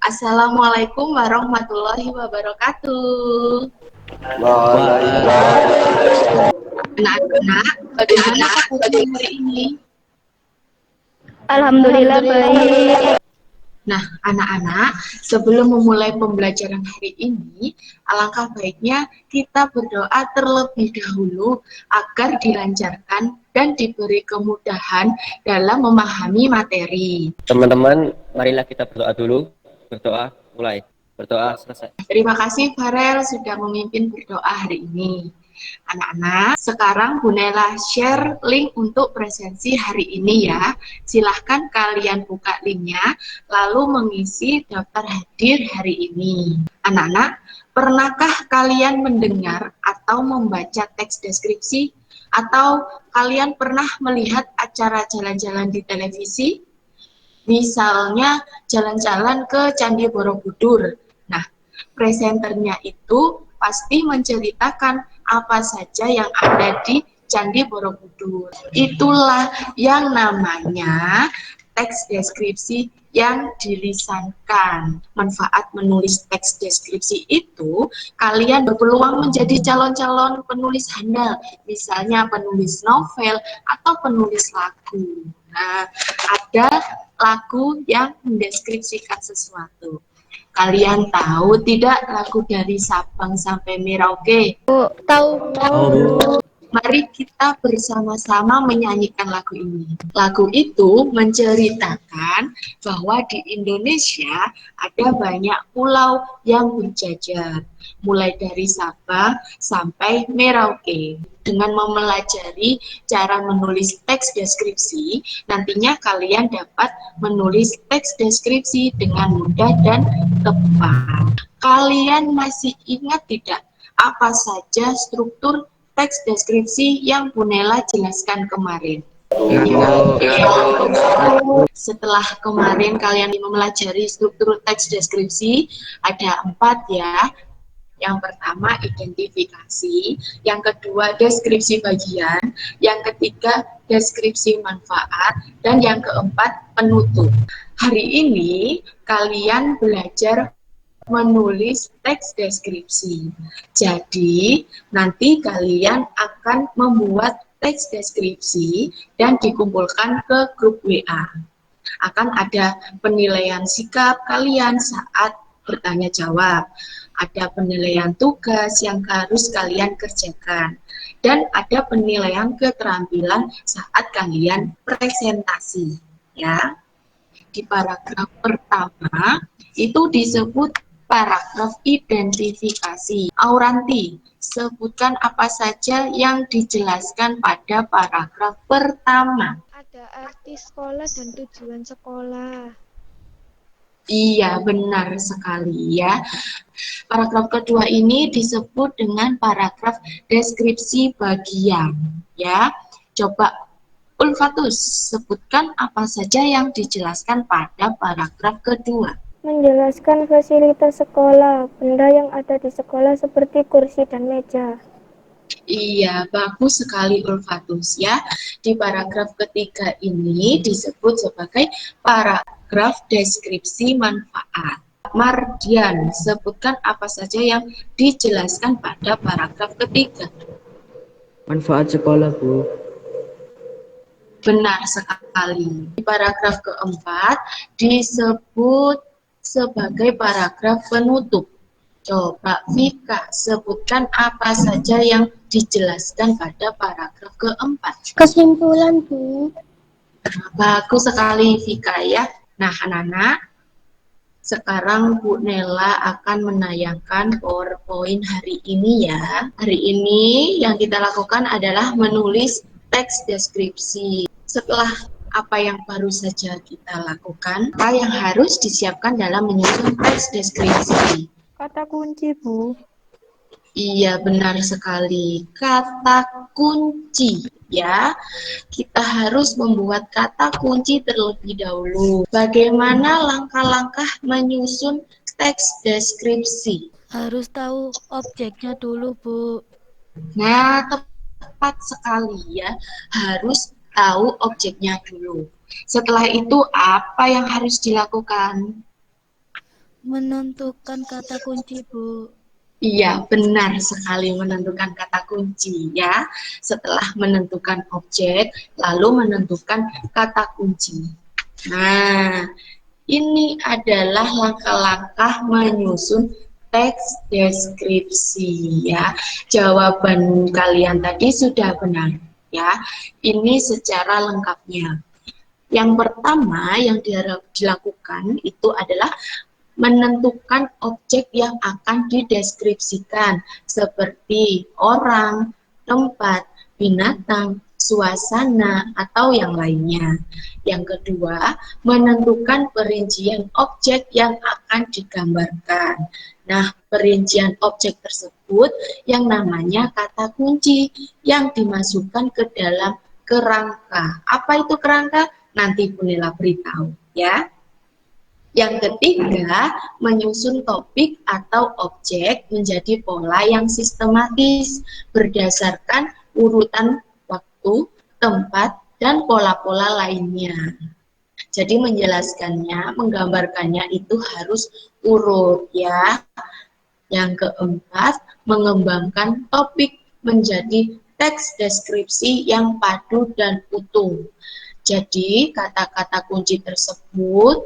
Assalamualaikum warahmatullahi wabarakatuh. Waalaikumsalam. Anak-anak, bagaimana kabarnya hari ini? Alhamdulillah baik. Nah, anak-anak, sebelum memulai pembelajaran hari ini, alangkah baiknya kita berdoa terlebih dahulu agar dilancarkan dan diberi kemudahan dalam memahami materi. Teman-teman, marilah kita berdoa dulu. Berdoa, mulai. Berdoa, selesai. Terima kasih Farel sudah memimpin berdoa hari ini. Anak-anak, sekarang Bu Nela share link untuk presensi hari ini ya. Silahkan kalian buka linknya, lalu mengisi daftar hadir hari ini. Anak-anak, pernahkah kalian mendengar atau membaca teks deskripsi? Atau kalian pernah melihat acara jalan-jalan di televisi? Misalnya jalan-jalan ke Candi Borobudur. Nah, presenternya itu pasti menceritakan apa saja yang ada di Candi Borobudur. Itulah yang namanya teks deskripsi yang dilisankan. Manfaat menulis teks deskripsi itu, kalian berpeluang menjadi calon-calon penulis handal, misalnya penulis novel atau penulis lagu. Nah, ada lagu yang mendeskripsikan sesuatu. Kalian tahu tidak lagu dari Sabang sampai Merauke? Tahu. Mari kita bersama-sama menyanyikan lagu ini. Lagu itu menceritakan bahwa di Indonesia ada banyak pulau yang berjajar, mulai dari Sabang sampai Merauke. Dengan mempelajari cara menulis teks deskripsi, nantinya kalian dapat menulis teks deskripsi dengan mudah dan tepat. Kalian masih ingat tidak apa saja struktur teks deskripsi yang Bu Nela jelaskan kemarin? Setelah kemarin kalian mempelajari struktur teks deskripsi, ada 4 ya. Yang pertama identifikasi, yang kedua deskripsi bagian, yang ketiga deskripsi manfaat, dan yang keempat penutup. Hari ini kalian belajar menulis teks deskripsi. Jadi, nanti kalian akan membuat teks deskripsi dan dikumpulkan ke grup WA. Akan ada penilaian sikap kalian saat bertanya jawab. Ada penilaian tugas yang harus kalian kerjakan. Dan ada penilaian keterampilan saat kalian presentasi. Ya. Di paragraf pertama itu disebut paragraf identifikasi. Auranti, sebutkan apa saja yang dijelaskan pada paragraf pertama. Ada arti sekolah dan tujuan sekolah. Iya, benar sekali ya. Paragraf kedua ini disebut dengan paragraf deskripsi bagian. Ya, coba Ulfatus, sebutkan apa saja yang dijelaskan pada paragraf kedua. Menjelaskan fasilitas sekolah, benda yang ada di sekolah seperti kursi dan meja. Iya, bagus sekali Ulfatus ya. Di paragraf ketiga ini disebut sebagai paragraf deskripsi manfaat. Mardian, sebutkan apa saja yang dijelaskan pada paragraf ketiga. Manfaat sekolah, Bu. Benar sekali. Di paragraf keempat disebut sebagai paragraf penutup. Coba Vika, sebutkan apa saja yang dijelaskan pada paragraf keempat. Kesimpulan, Bu. Bagus sekali Vika ya. Nah anak-anak, sekarang Bu Nela akan menayangkan PowerPoint hari ini ya. Hari ini yang kita lakukan adalah menulis teks deskripsi. Setelah apa yang baru saja kita lakukan, apa yang harus disiapkan dalam menyusun teks deskripsi? Kata kunci, Bu. Iya, benar sekali. Kata kunci, ya. Kita harus membuat kata kunci terlebih dahulu. Bagaimana langkah-langkah menyusun teks deskripsi? Harus tahu objeknya dulu, Bu. Nah, tepat sekali ya. Harus tahu objeknya dulu. Setelah itu, apa yang harus dilakukan? Menentukan kata kunci, Bu. Iya, benar sekali menentukan kata kunci ya. Setelah menentukan objek, lalu menentukan kata kunci. Nah, ini adalah langkah-langkah menyusun teks deskripsi ya. Jawaban kalian tadi sudah benar ya. Ini secara lengkapnya. Yang pertama yang dilakukan itu adalah menentukan objek yang akan dideskripsikan seperti orang, tempat, binatang, suasana, atau yang lainnya. Yang kedua, menentukan perincian objek yang akan digambarkan. Nah, perincian objek tersebut yang namanya kata kunci yang dimasukkan ke dalam kerangka. Apa itu kerangka? Nanti Bu Nela beritahu ya. Yang ketiga, menyusun topik atau objek menjadi pola yang sistematis berdasarkan urutan waktu, tempat, dan pola-pola lainnya. Jadi menjelaskannya, menggambarkannya itu harus urut ya. Yang keempat, mengembangkan topik menjadi teks deskripsi yang padu dan utuh. Jadi kata-kata kunci tersebut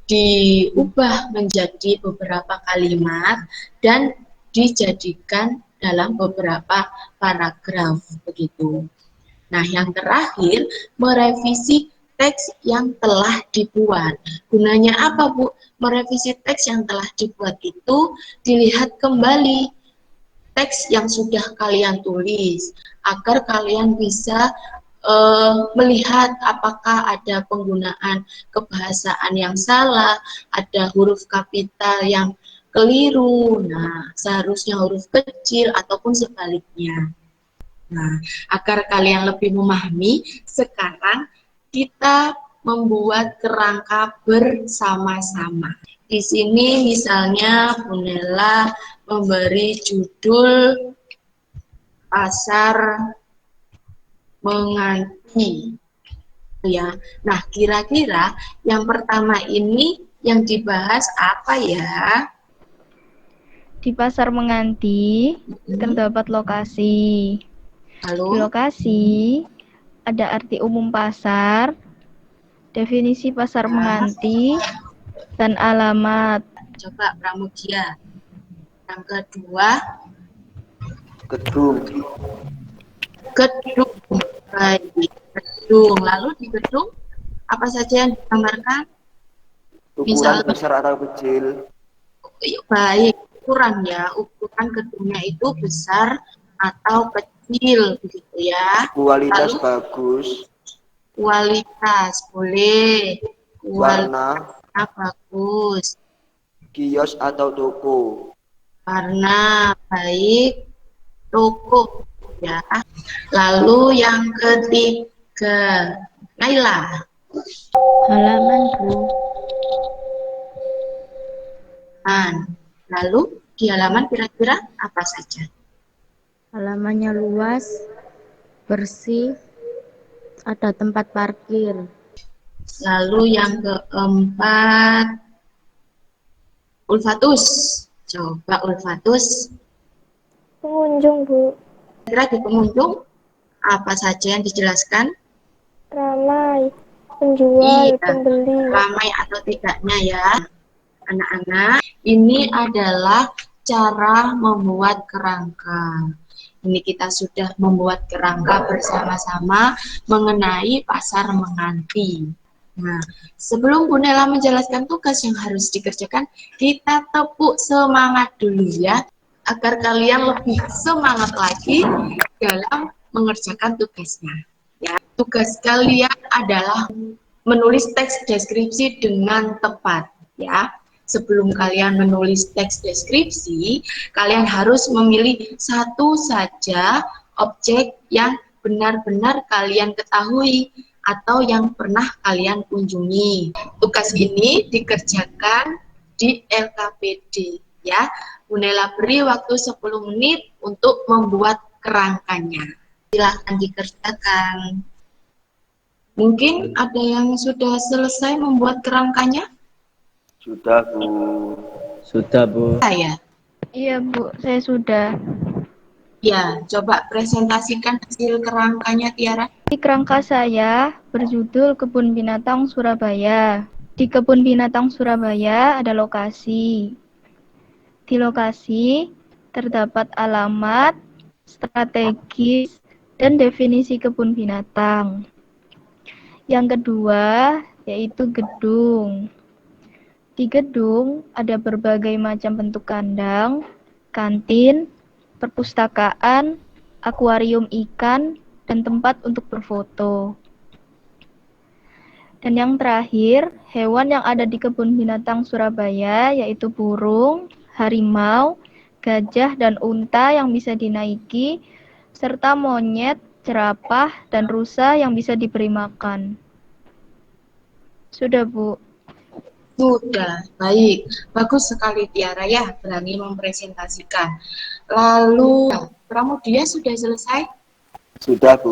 diubah menjadi beberapa kalimat dan dijadikan dalam beberapa paragraf begitu. Nah, yang terakhir merevisi teks yang telah dibuat. Gunanya apa, Bu? Merevisi teks yang telah dibuat itu dilihat kembali teks yang sudah kalian tulis agar kalian bisa melihat apakah ada penggunaan kebahasaan yang salah, ada huruf kapital yang keliru, nah seharusnya huruf kecil ataupun sebaliknya. Nah, agar kalian lebih memahami, sekarang kita membuat kerangka bersama-sama. Di sini misalnya Bu Nela memberi judul pasar menganti ya. Nah, kira-kira yang pertama ini yang dibahas apa ya? Di pasar Menganti terdapat lokasi. Di Lalu lokasi ada arti umum pasar, definisi pasar Menganti, dan alamat. coba Pramudia. Yang kedua, Gedung. gedung. Baik, gedung. Lalu di gedung apa saja yang digambarkan? Ukuran besar atau kecil. Baik, ukuran ya. Ukuran gedungnya itu besar atau kecil begitu ya. Kualitas Lalu, bagus. kualitas boleh. Warna. Warna bagus. Kios atau toko. Warna baik. Toko ya. Lalu yang ketiga, Naila. Halaman, Bu. Lalu di halaman kira-kira apa saja? Halamannya luas, bersih, ada tempat parkir. Lalu yang keempat, Ulfatus. Coba Ulfatus. Pengunjung, Bu. Kira di pengunjung apa saja yang dijelaskan? Ramai, penjual, Iya, pembeli. ramai atau tidaknya ya. Anak-anak, ini adalah cara membuat kerangka. Ini kita sudah membuat kerangka bersama-sama mengenai pasar Menganti. Nah, sebelum Bu Nela menjelaskan tugas yang harus dikerjakan, kita tepuk semangat dulu ya, agar kalian lebih semangat lagi dalam mengerjakan tugasnya. Ya, tugas kalian adalah menulis teks deskripsi dengan tepat. Ya, sebelum kalian menulis teks deskripsi, kalian harus memilih satu saja objek yang benar-benar kalian ketahui atau yang pernah kalian kunjungi. Tugas ini dikerjakan di LKPD ya. Bu Nela beri waktu 10 menit untuk membuat kerangkanya. Silahkan dikerjakan. Mungkin ada yang sudah selesai membuat kerangkanya? Sudah, Bu. Sudah, Bu. Saya. Iya, Bu, saya sudah. Ya, coba presentasikan hasil kerangkanya Tiara. Di kerangka saya berjudul Kebun Binatang Surabaya. Di Kebun Binatang Surabaya ada lokasi. Di lokasi terdapat alamat, strategis, dan definisi kebun binatang. Yang kedua yaitu gedung. Di gedung ada berbagai macam bentuk kandang, kantin, perpustakaan, akuarium ikan, dan tempat untuk berfoto. Dan yang terakhir, hewan yang ada di Kebun Binatang Surabaya yaitu burung, harimau, gajah, dan unta yang bisa dinaiki, serta monyet, jerapah, dan rusa yang bisa diberi makan. Sudah, Bu. Sudah, baik. Bagus sekali Tiara ya, berani mempresentasikan. Lalu, Pramudia sudah selesai? Sudah, Bu.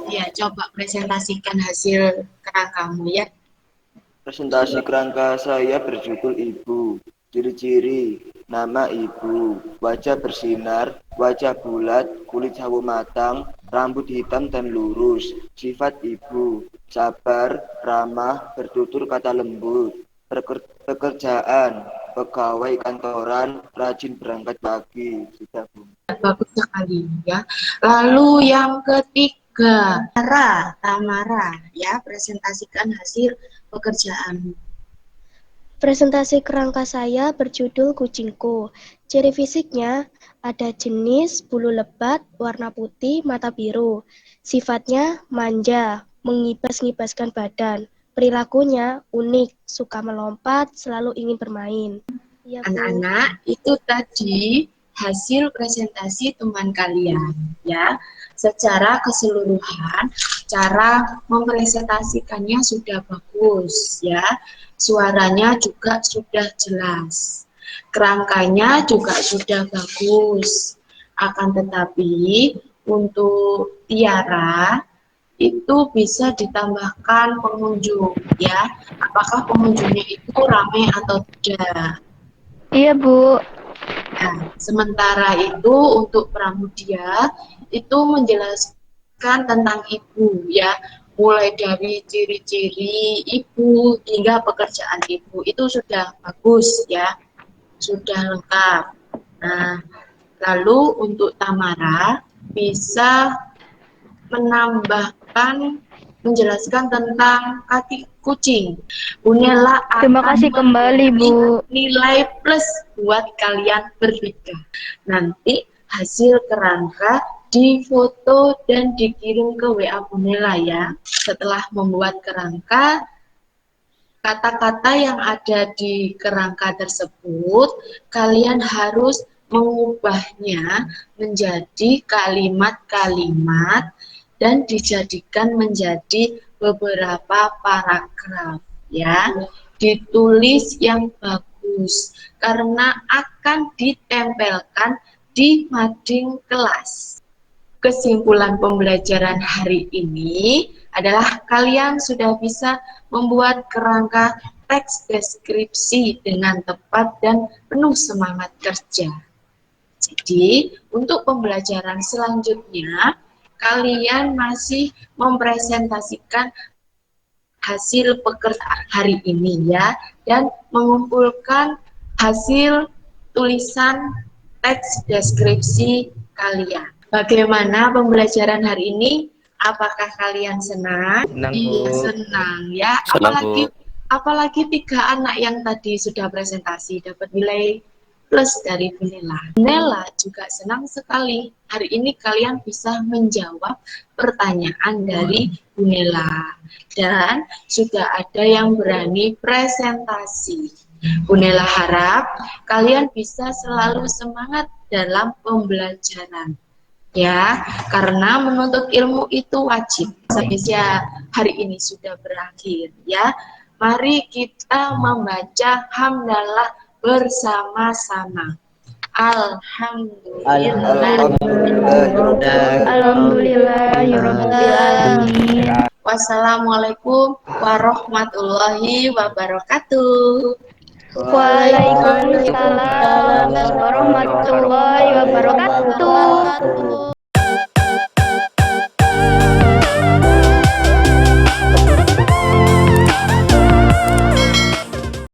Ya, coba presentasikan hasil kerangkamu ya. Presentasi kerangka saya berjudul Ibu. Ciri-ciri, nama Ibu, wajah bersinar, wajah bulat, kulit sawo matang, rambut hitam dan lurus. Sifat Ibu, sabar, ramah, bertutur kata lembut. Pekerjaan, pegawai kantoran, rajin berangkat pagi. Sudah, Bu. Bagus sekali ya. Lalu yang ketiga, Tamara ya, presentasikan hasil pekerjaan. Presentasi kerangka saya berjudul Kucingku. Ciri fisiknya ada jenis bulu lebat, warna putih, mata biru. Sifatnya manja, mengibas-ngibaskan badan. Perilakunya unik, suka melompat, selalu ingin bermain. Ya, Bu. Anak-anak, itu tadi hasil presentasi teman kalian ya. Secara keseluruhan cara mempresentasikannya sudah bagus ya. Suaranya juga sudah jelas. Kerangkanya juga sudah bagus. Akan tetapi untuk Tiara itu bisa ditambahkan pengunjung ya. Apakah pengunjungnya itu ramai atau tidak? Iya, Bu. Nah, sementara itu untuk Pramudia itu menjelaskan tentang ibu ya, mulai dari ciri-ciri ibu hingga pekerjaan ibu itu sudah bagus ya, sudah lengkap. Nah, lalu untuk Tamara bisa menjelaskan tentang kaki kucing. Bunela Terima akan kasih kembali, Bu. nilai plus buat kalian bertiga. Nanti hasil kerangka difoto dan dikirim ke WA Bunela ya. Setelah membuat kerangka, kata-kata yang ada di kerangka tersebut kalian harus mengubahnya menjadi kalimat-kalimat dan dijadikan menjadi beberapa paragraf ya. Ditulis yang bagus karena akan ditempelkan di mading kelas. Kesimpulan pembelajaran hari ini adalah kalian sudah bisa membuat kerangka teks deskripsi dengan tepat dan penuh semangat kerja. Jadi, untuk pembelajaran selanjutnya, kalian masih mempresentasikan hasil pekerjaan hari ini ya, dan mengumpulkan hasil tulisan teks deskripsi kalian. Bagaimana pembelajaran hari ini? Apakah kalian senang? Senang, Bu. Iya, senang ya. Senang, Bu. Apalagi 3 anak yang tadi sudah presentasi dapat nilai plus dari Bunela. Bunela juga senang sekali. Hari ini kalian bisa menjawab pertanyaan dari Bunela. Dan sudah ada yang berani presentasi. Bunela harap kalian bisa selalu semangat dalam pembelajaran. Ya, karena menuntut ilmu itu wajib. Saya hari ini sudah berakhir ya. Mari kita membaca hamdalah bersama-sama. Alhamdulillahirobbilalamin. Wassalamualaikum warahmatullahi wabarakatuh. Waalaikumsalam warahmatullahi wabarakatuh.